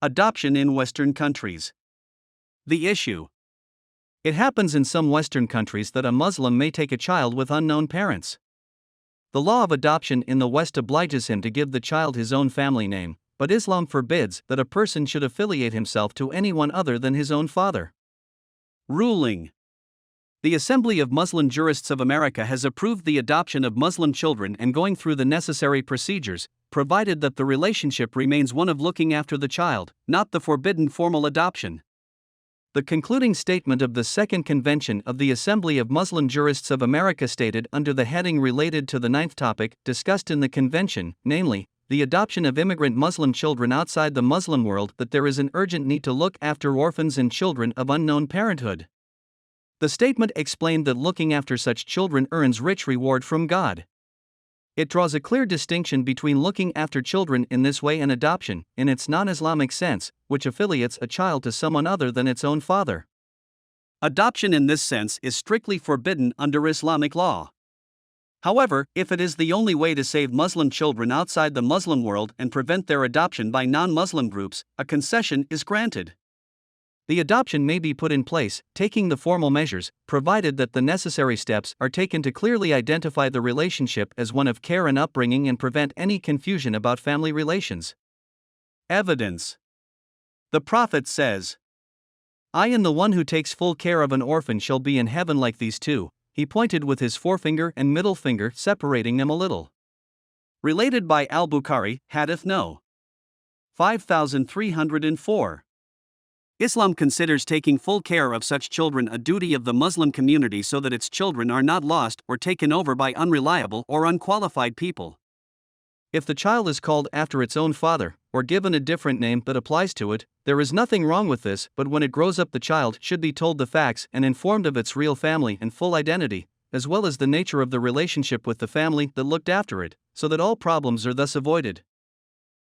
Adoption in Western countries. The issue. It happens in some Western countries that a Muslim may take a child with unknown parents. The law of adoption in the West obliges him to give the child his own family name, but Islam forbids that a person should affiliate himself to anyone other than his own father. Ruling. The Assembly of Muslim Jurists of America has approved the adoption of Muslim children and going through the necessary procedures, provided that the relationship remains one of looking after the child, not the forbidden formal adoption. The concluding statement of the Second Convention of the Assembly of Muslim Jurists of America stated under the heading related to the ninth topic discussed in the convention, namely, the adoption of immigrant Muslim children outside the Muslim world, that there is an urgent need to look after orphans and children of unknown parenthood. The statement explained that looking after such children earns rich reward from God. It draws a clear distinction between looking after children in this way and adoption, in its non-Islamic sense, which affiliates a child to someone other than its own father. Adoption in this sense is strictly forbidden under Islamic law. However, if it is the only way to save Muslim children outside the Muslim world and prevent their adoption by non-Muslim groups, a concession is granted. The adoption may be put in place, taking the formal measures, provided that the necessary steps are taken to clearly identify the relationship as one of care and upbringing and prevent any confusion about family relations. Evidence. The Prophet says, "I and the one who takes full care of an orphan shall be in heaven like these two." He pointed with his forefinger and middle finger, separating them a little. Related by Al-Bukhari, Hadith No. 5304. Islam considers taking full care of such children a duty of the Muslim community so that its children are not lost or taken over by unreliable or unqualified people. If the child is called after its own father, or given a different name that applies to it, there is nothing wrong with this, but when it grows up the child should be told the facts and informed of its real family and full identity, as well as the nature of the relationship with the family that looked after it, so that all problems are thus avoided.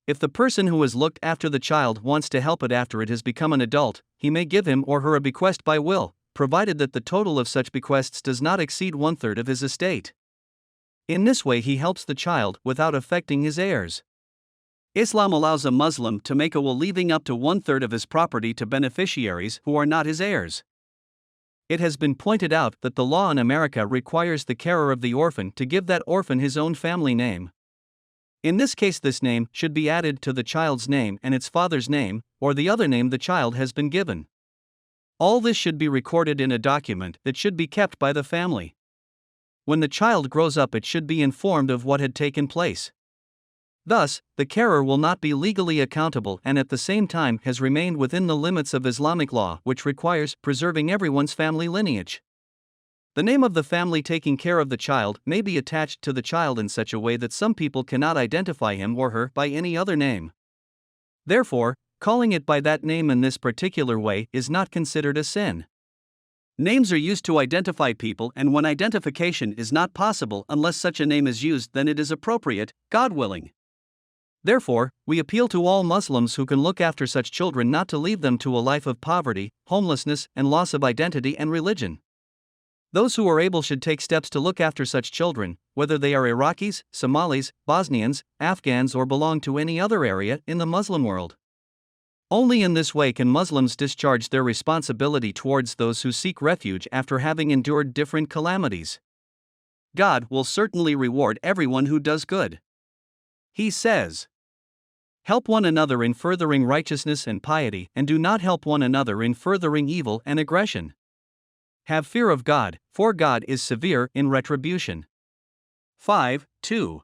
If the person who has looked after the child wants to help it after it has become an adult, he may give him or her a bequest by will, provided that the total of such bequests does not exceed 1/3 of his estate. In this way he helps the child without affecting his heirs. Islam allows a Muslim to make a will leaving up to 1/3 of his property to beneficiaries who are not his heirs. It has been pointed out that the law in America requires the carer of the orphan to give that orphan his own family name. In this case, this name should be added to the child's name and its father's name, or the other name the child has been given. All this should be recorded in a document that should be kept by the family. When the child grows up, it should be informed of what had taken place. Thus, the carer will not be legally accountable and at the same time has remained within the limits of Islamic law, which requires preserving everyone's family lineage. The name of the family taking care of the child may be attached to the child in such a way that some people cannot identify him or her by any other name. Therefore, calling it by that name in this particular way is not considered a sin. Names are used to identify people, and when identification is not possible unless such a name is used, then it is appropriate, God willing. Therefore, we appeal to all Muslims who can look after such children not to leave them to a life of poverty, homelessness, and loss of identity and religion. Those who are able should take steps to look after such children, whether they are Iraqis, Somalis, Bosnians, Afghans, or belong to any other area in the Muslim world. Only in this way can Muslims discharge their responsibility towards those who seek refuge after having endured different calamities. God will certainly reward everyone who does good. He says, "Help one another in furthering righteousness and piety, and do not help one another in furthering evil and aggression. Have fear of God, for God is severe in retribution." 5:2.